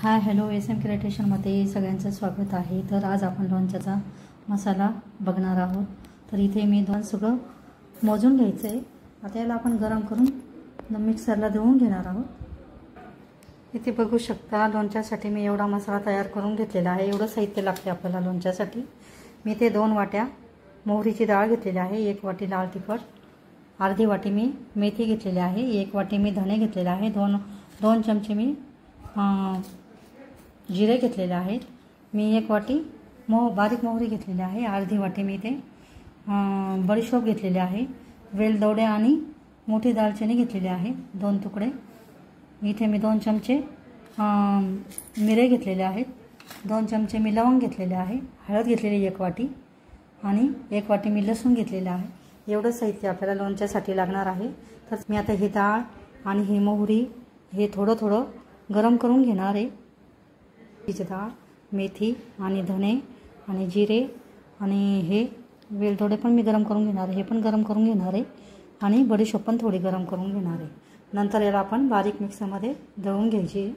Hi hello SM क्रिएटेशनमध्ये सगळ्यांचं स्वागत आहे। तर आज आपण लोणच्याचा मसाला बघणार आहोत। तर इथे मी दोन सगळं मोजून घ्यायचं आहे। आता याला आपण गरम करून मिक्सरला दळून घेणार आहोत। इथे बघू शकता लोणच्यासाठी मी एवढा मसाला तयार करून घेतलेला आहे। एवढं साहित्य लागते आपल्याला लोणच्यासाठी। मी ते 2 वाट्या मोहरीची डाळ घेतलेली आहे, 1 वाटी लाल तिखट, अर्धी वाटी मी मेथी घेतलेली आहे, 1 वाटी मी धणे घेतलेले आहे, 2 चमचे मी जिरे घेतलेले आहेत, मी 1 वाटी बारीक मोहरी घेतलेली आहे, अर्धी वाटी मी ते बडीशोप घेतलेले आहे, वेलदोडे आणि मोठी दालचिनी घेतलेली आहे 2 तुकडे। इथे मी 2 चमचे मिरे घेतलेले आहेत, 2 चमचे मी लवंग घेतलेले आहे, हळद घेतलेली 1 वाटी आणि 1 वाटी मी लसूण घेतलेला आहे। एवढं साहित्य आपल्याला लोणच्यासाठी लागणार आहे। तर मी आता ही डाळ आणि ही मोहरी हे थोडं गरम करून घेणार आहे। हिची डाळ, मेथी आणि धणे आणि जिरे आणि हे वेलदोडे पण मी गरम करून घेणार आहे, हे पण गरम करून घेणार आहे आणि बडीशोप पण थोडी गरम करून घेणार आहे। नंतर याला आपण बारीक मिक्सरमध्ये दळून घ्यायची आहे।